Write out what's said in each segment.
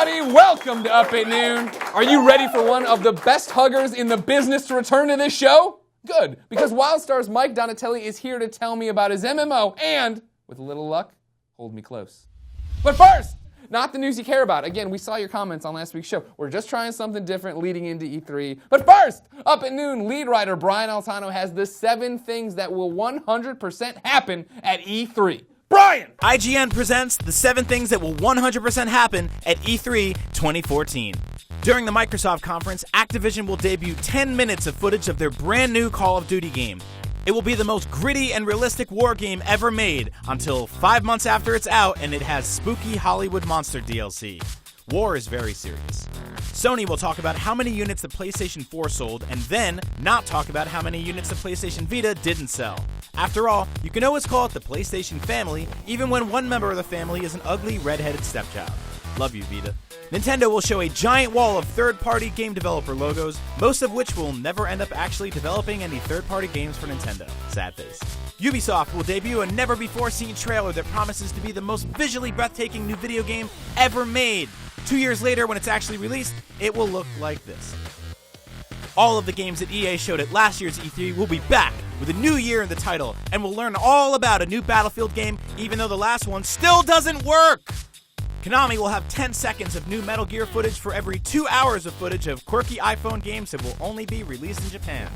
everybody, welcome to Up at Noon. Are you ready for one of the best huggers in the business to return to this show? Good, because WildStar's Mike Donatelli is here to tell me about his MMO and, with a little luck, hold me close. But first, not the news you care about. Again, we saw your comments on last week's show. We're just trying something different leading into E3. But first, Up at Noon lead writer Brian Altano has the 7 things that will 100% happen at E3. Brian! IGN presents the 7 things that will 100% happen at E3 2014. During the Microsoft conference, Activision will debut 10 minutes of footage of their brand new Call of Duty game. It will be the most gritty and realistic war game ever made until 5 months after it's out and it has spooky Hollywood monster DLC. War is very serious. Sony will talk about how many units the PlayStation 4 sold and then not talk about how many units the PlayStation Vita didn't sell. After all, you can always call it the PlayStation family, even when one member of the family is an ugly red-headed stepchild. Love you, Vita. Nintendo will show a giant wall of third-party game developer logos, most of which will never end up actually developing any third-party games for Nintendo. Sad face. Ubisoft will debut a never-before-seen trailer that promises to be the most visually breathtaking new video game ever made. 2 years later, when it's actually released, it will look like this. All of the games that EA showed at last year's E3 will be back with a new year in the title, and we'll learn all about a new Battlefield game, even though the last one still doesn't work! Konami will have 10 seconds of new Metal Gear footage for every 2 hours of footage of quirky iPhone games that will only be released in Japan.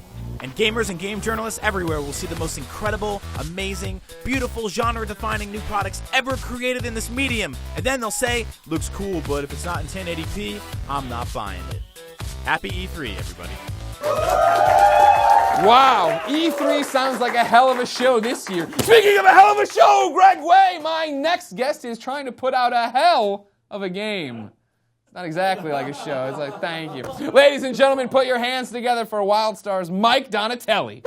And gamers and game journalists everywhere will see the most incredible, amazing, beautiful, genre-defining new products ever created in this medium. And then they'll say, looks cool, but if it's not in 1080p, I'm not buying it. Happy E3, everybody. Wow, E3 sounds like a hell of a show this year. Speaking of a hell of a show, Greg Way, my next guest is trying to put out a hell of a game. It's not exactly like a show. It's like, thank you. Ladies and gentlemen, put your hands together for WildStar's Mike Donatelli.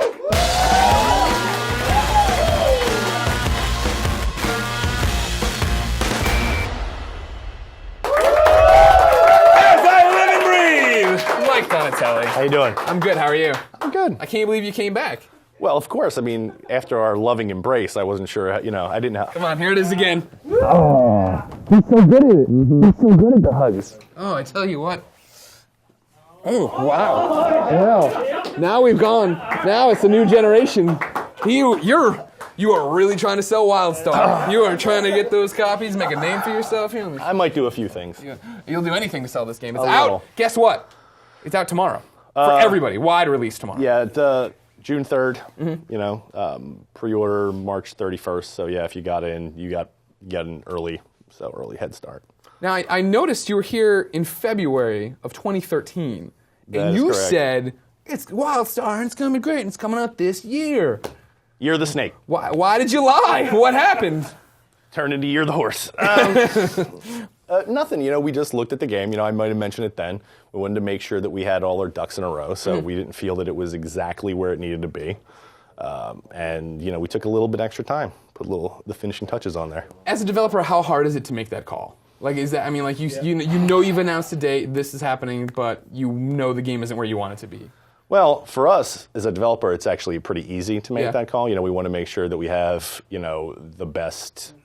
Mike Donatelli. How you doing? I'm good. How are you? I'm good. I can't believe you came back. Well, of course. I mean, after our loving embrace, I wasn't sure, I didn't have... Come on, here it is again. Oh, he's so good at it. Mm-hmm. He's so good at the hugs. Oh, I tell you what. Oh, wow. Wow. Now we've gone. Now it's a new generation. You are really trying to sell WildStar. You are trying to get those copies, make a name for yourself. Here, I might do a few things. You'll do anything to sell this game. It's A out. little. Guess what? It's out tomorrow. For everybody. Wide release tomorrow. Yeah, it's June 3rd, pre-order March 31st. So yeah, if you got in, you got an early head start. Now, I noticed you were here in February of 2013. That and is you correct. said, it's WildStar, and it's going to be great, and it's coming out this year. Year of the Snake. Why did you lie? What happened? Turned into Year of the Horse. Nothing, we just looked at the game. I might have mentioned it then. We wanted to make sure that we had all our ducks in a row, so we didn't feel that it was exactly where it needed to be. And we took a little bit extra time, put the finishing touches on there. As a developer, how hard is it to make that call? Like, is that, you know you've announced a date, this is happening, but you know the game isn't where you want it to be. Well, for us, as a developer, it's actually pretty easy to make that call. We want to make sure that we have, the best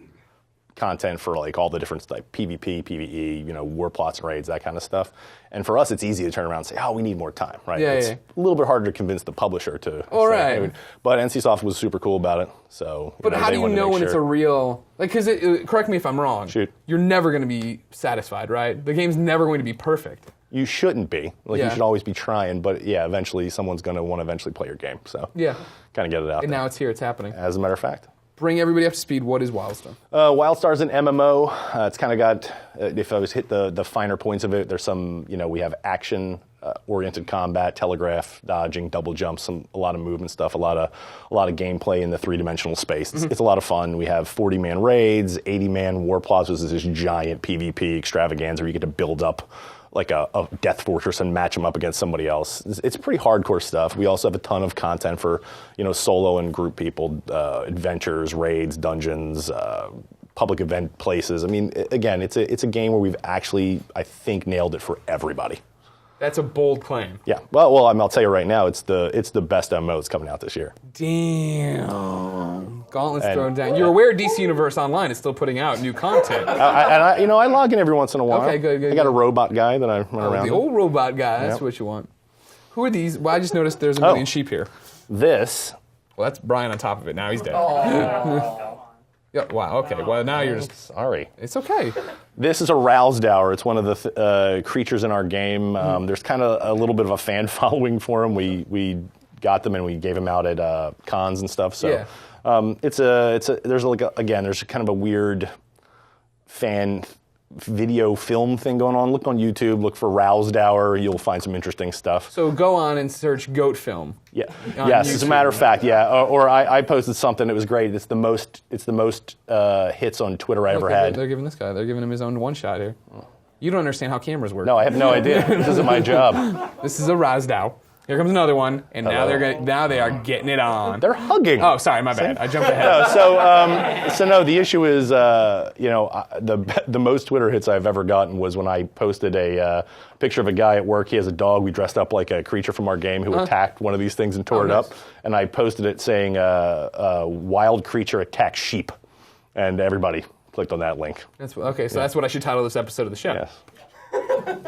content for all the different PvP, PvE, war plots and raids, that kind of stuff. And for us, it's easy to turn around and say, we need more time, right? It's a little bit harder to convince the publisher to All say, right. But NCSoft was super cool about it. So, but how do you know when it's a real, because correct me if I'm wrong. Shoot. You're never going to be satisfied, right? The game's never going to be perfect. You shouldn't be. You should always be trying, but eventually someone's going to want to eventually play your game. So kind of get it out And there. now it's here, it's happening. As a matter of fact. Bring everybody up to speed. What is WildStar? WildStar's an MMO. It's kind of got, if I was hit the finer points of it, there's some, we have action-oriented combat, telegraph, dodging, double jumps, a lot of movement stuff, a lot of gameplay in the three-dimensional space. It's a lot of fun. We have 40-man raids, 80-man war plots, which is this giant PvP extravaganza where you get to build up like a death fortress and match them up against somebody else. It's pretty hardcore stuff. We also have a ton of content for, solo and group people, adventures, raids, dungeons, public event places. Again, it's a game where we've actually, I think, nailed it for everybody. That's a bold claim. Yeah. Well, I'll tell you right now, it's the best MMO that's coming out this year. Damn. Gauntlet's thrown down. You're aware DC Universe Online is still putting out new content. I log in every once in a while. Okay, good. I got a robot guy that I run around The with. old robot guy, that's what you want. Who are these? Well, I just noticed there's a million sheep here. This. Well, that's Brian on top of it. Now he's dead. Yeah, wow, okay. Well, now you're just... Sorry. It's okay. This is a WildStar's. It's one of the creatures in our game. There's kind of a little bit of a fan following for him. We got them and we gave them out at cons and stuff. So there's kind of a weird fan video film thing going on. Look on YouTube, look for WildStar's. You'll find some interesting stuff. So go on and search goat film. Yeah. Yes, YouTube. as a matter of fact, yeah. Or I posted something. It was great. It's the most hits on Twitter I ever had. They're giving him his own one shot here. You don't understand how cameras work. No, I have no idea. This isn't my job. This is a WildStar's. Here comes another one, and now they are getting it on. They're hugging. Oh, sorry, my bad. I jumped ahead. So no, the issue is, the most Twitter hits I've ever gotten was when I posted a picture of a guy at work. He has a dog. We dressed up like a creature from our game who attacked one of these things and tore it up. And I posted it saying, "Wild creature attacks sheep," and everybody clicked on that link. That's what I should title this episode of the show. Yes.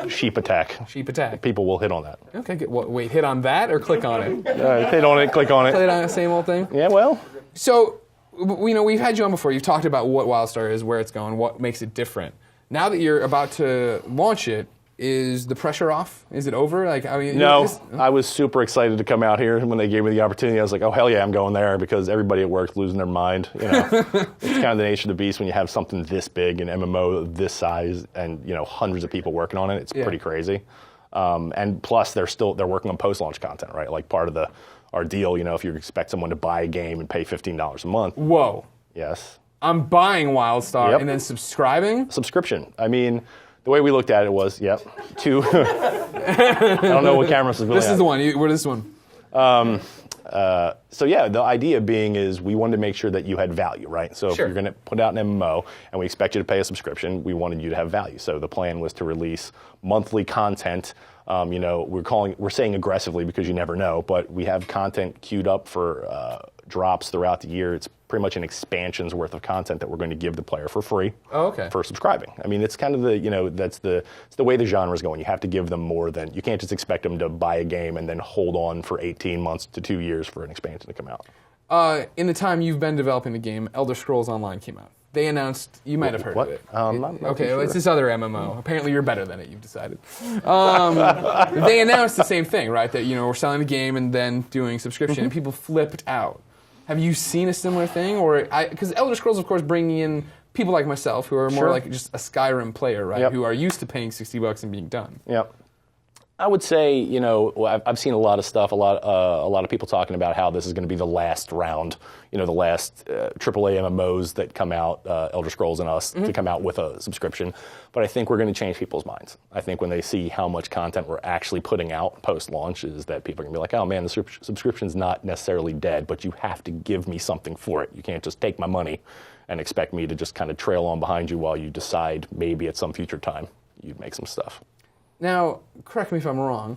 Sheep attack. Sheep attack. People will hit on that. Okay, good. Wait, hit on that or click on it? Hit on it, click on it. Play it on the same old thing? Yeah, well. So, we've had you on before. You've talked about what WildStar is, where it's going, what makes it different. Now that you're about to launch it, is the pressure off? Is it over? No, I was super excited to come out here when they gave me the opportunity. I was like, oh, hell yeah, I'm going there because everybody at work's losing their mind. It's kind of the nature of the beast when you have something this big, an MMO this size, and hundreds of people working on it. It's pretty crazy. And plus, they're working on post-launch content, right? Like part of our deal, if you expect someone to buy a game and pay $15 a month. Whoa. Yes. I'm buying WildStar and then subscribing? Subscription. I mean, the way we looked at it was, two. I don't know what cameras is really This is the one. What is this one? The idea being is we wanted to make sure that you had value, right? So if you're going to put out an MMO and we expect you to pay a subscription, we wanted you to have value. So the plan was to release monthly content. We're saying aggressively because you never know, but we have content queued up for drops throughout the year. It's pretty much an expansion's worth of content that we're going to give the player for free for subscribing. I mean, it's kind of it's the way the genre is going. You have to give them more than, you can't just expect them to buy a game and then hold on for 18 months to 2 years for an expansion to come out. In the time you've been developing the game, Elder Scrolls Online came out. They announced, you might have heard of it. It's this other MMO. Apparently you're better than it, you've decided. They announced the same thing, right? That, we're selling the game and then doing subscription, and people flipped out. Have you seen a similar thing? Because Elder Scrolls, of course, bringing in people like myself who are more like just a Skyrim player, right? Who are used to paying $60 and being done. Yep. I would say, I've seen a lot of stuff, a lot of people talking about how this is going to be the last round, the last AAA MMOs that come out, Elder Scrolls and us, to come out with a subscription. But I think we're going to change people's minds. I think when they see how much content we're actually putting out post-launch is that people are going to be like, oh man, the subscription's not necessarily dead, but you have to give me something for it. You can't just take my money and expect me to just kind of trail on behind you while you decide maybe at some future time you'd make some stuff. Now, correct me if I'm wrong,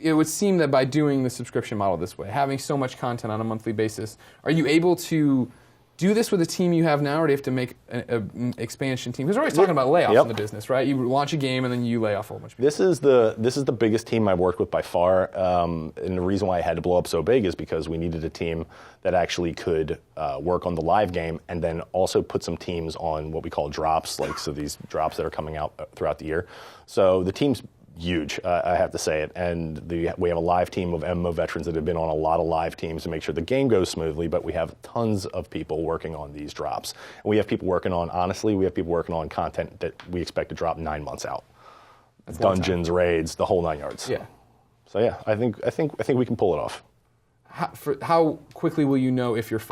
it would seem that by doing the subscription model this way, having so much content on a monthly basis, are you able to do this with the team you have now, or do you have to make an expansion team? Because we're always talking about layoffs in the business, right? You launch a game and then you lay off a whole bunch of people. This is the biggest team I've worked with by far, and the reason why I had to blow up so big is because we needed a team that actually could work on the live game and then also put some teams on what we call drops, so these drops that are coming out throughout the year. So the team's huge, I have to say it, and we have a live team of MMO veterans that have been on a lot of live teams to make sure the game goes smoothly, but we have tons of people working on these drops. And we have people working on content that we expect to drop 9 months out. That's dungeons, raids, the whole 9 yards. Yeah. So yeah, I think we can pull it off. How quickly will you know if you're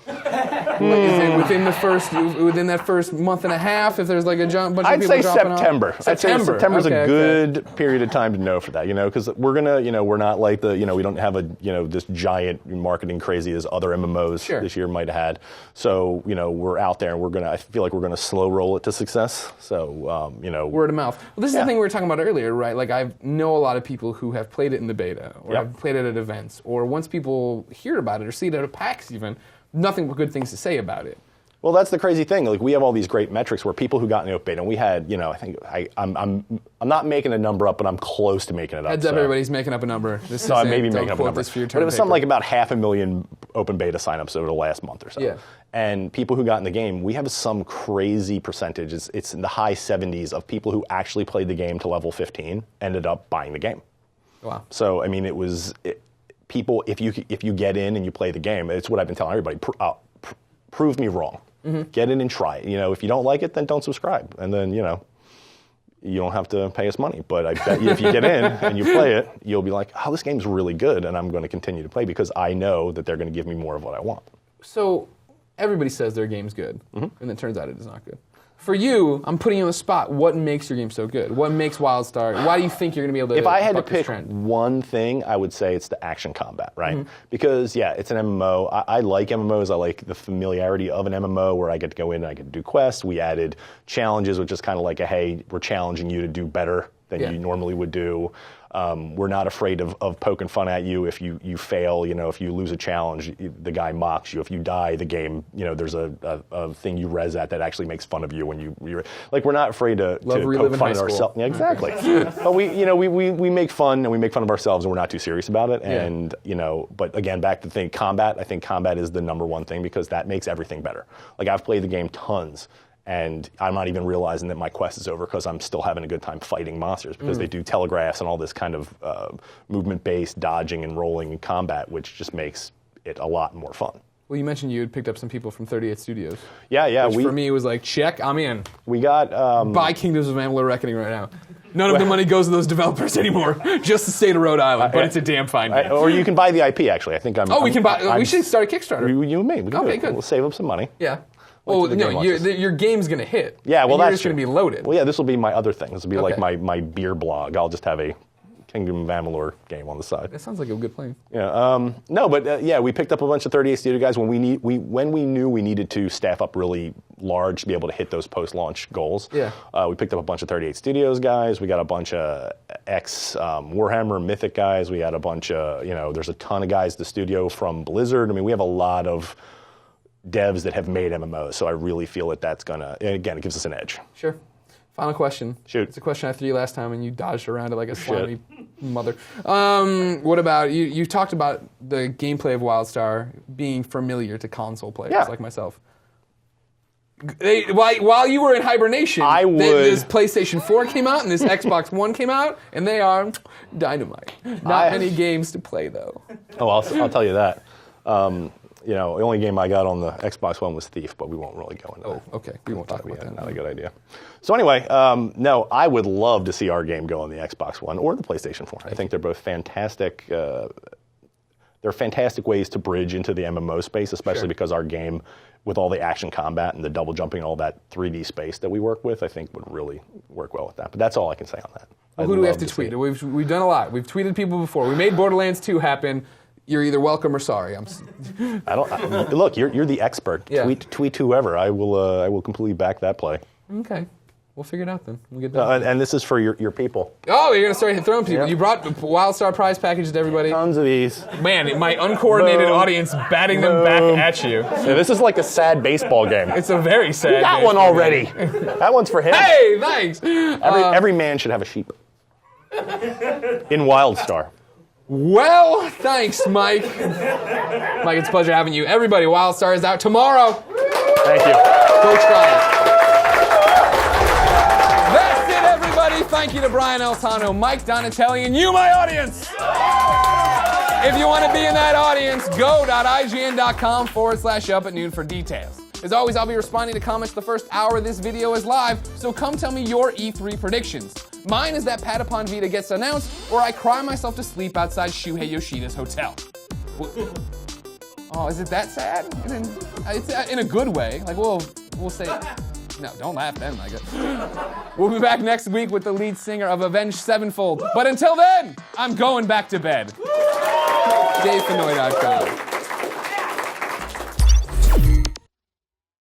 Is it within that first month and a half? If there's like a bunch of people dropping September. off? I'd say September's a good period of time to know for that, because we're gonna, we're not like we don't have this giant marketing crazy as other MMOs this year might have had. So, we're out there and I feel like we're gonna slow roll it to success. So, word of mouth. Well, this is the thing we were talking about earlier, right? Like I know a lot of people who have played it in the beta or have played it at events, or once people hear about it or see it at a PAX even, nothing but good things to say about it. Well, that's the crazy thing. Like, we have all these great metrics where people who got in the open beta, and we had, I think I'm not making a number up, but I'm close to making it up. Heads up, everybody's making up a number. So I may be making up a number. But it was something like about 500,000 open beta signups over the last month or so. Yeah. And people who got in the game, we have some crazy percentage. It's in the high 70s of people who actually played the game to level 15 ended up buying the game. Wow. So I mean, people, if you get in and you play the game, it's what I've been telling everybody. Prove me wrong. Mm-hmm. Get in and try it. If you don't like it, then don't subscribe, and then you don't have to pay us money. But I bet you if you get in and you play it, you'll be like, oh, this game's really good, and I'm going to continue to play because I know that they're going to give me more of what I want. So everybody says their game's good, and it turns out it is not good. For you, I'm putting you on the spot. What makes your game so good? What makes WildStar? Why do you think you're going to be able to? If I had to pick trend? one thing, I would say it's the action combat, right? Because it's an MMO. I like MMOs. I like the familiarity of an MMO where I get to go in and I get to do quests. We added challenges, which is kind of like hey, we're challenging you to do better than you normally would do. We're not afraid of poking fun at you if you fail. If you lose a challenge, the guy mocks you. If you die, the game, there's a thing you res at that actually makes fun of you when you're like, we're not afraid to poke fun at ourselves. Yeah, exactly. But we make fun and we make fun of ourselves and we're not too serious about it. And but again, back to the thing, combat. I think combat is the number one thing because that makes everything better. Like, I've played the game tons. And I'm not even realizing that my quest is over because I'm still having a good time fighting monsters because they do telegraphs and all this kind of movement-based dodging and rolling and combat, which just makes it a lot more fun. Well, you mentioned you had picked up some people from 38 Studios. Yeah. Which for me was like, check, I'm in. We got... Buy Kingdoms of Amalur Reckoning right now. None of the money goes to those developers anymore. Just the state of Rhode Island, but it's a damn fine game. Or you can buy the IP, actually. I think we can buy... we should start a Kickstarter. You and me. We can do it. Good. We'll save up some money. Yeah. Well, no, your game's going to hit. Yeah, well, that's just going to be loaded. Well, yeah, this will be my other thing. This will be like my beer blog. I'll just have a Kingdom of Amalur game on the side. That sounds like a good plan. Yeah. No, but we picked up a bunch of 38 Studio guys when we knew we needed to staff up really large to be able to hit those post-launch goals. Yeah. We picked up a bunch of 38 Studios guys. We got a bunch of ex-Warhammer Mythic guys. We got a bunch of, there's a ton of guys at the studio from Blizzard. I mean, we have a lot of devs that have made MMOs, so I really feel that that's gonna, again, it gives us an edge. Sure. Final question. Shoot. It's a question I threw you last time and you dodged around it like a slimy mother. What about, you talked about the gameplay of WildStar being familiar to console players like myself. While you were in hibernation, this PlayStation 4 came out and this Xbox One came out, and they are dynamite. Not many games to play, though. Oh, I'll tell you that. The only game I got on the Xbox One was Thief, but we won't really go into that. Oh, okay. We won't talk about that. Not a good idea. So anyway, no, I would love to see our game go on the Xbox One or the PlayStation 4. I think they're both fantastic. They're fantastic ways to bridge into the MMO space, especially because our game, with all the action combat and the double jumping and all that 3D space that we work with, I think would really work well with that. But that's all I can say on that. Well, who do we have to tweet? We've done a lot. We've tweeted people before. We made Borderlands 2 happen. You're either welcome or sorry. Look, you're the expert. Yeah. Tweet whoever. I will completely back that play. Okay. We'll figure it out then. We'll get done. And this is for your people. Oh, you're going to start throwing people. Yeah. You brought WildStar prize packages to everybody. Tons of these. Man, my uncoordinated audience batting them back at you. Yeah, this is like a sad baseball game. It's a very sad game. Got one already. That one's for him. Hey, thanks. Every man should have a sheep. In WildStar. Well, thanks, Mike. Mike, it's a pleasure having you. Everybody, WildStar is out tomorrow. Thank you. Go try it. That's it, everybody. Thank you to Brian Altano, Mike Donatelli, and you, my audience. If you want to be in that audience, go.ign.com/up@noon for details. As always, I'll be responding to comments the first hour of this video is live, so come tell me your E3 predictions. Mine is that Patapon Vita gets announced, or I cry myself to sleep outside Shuhei Yoshida's hotel. Oh, is it that sad? It's in a good way. Like, we'll say... No, don't laugh then, Micah. We'll be back next week with the lead singer of Avenged Sevenfold. But until then, I'm going back to bed. DaveFenoy.com.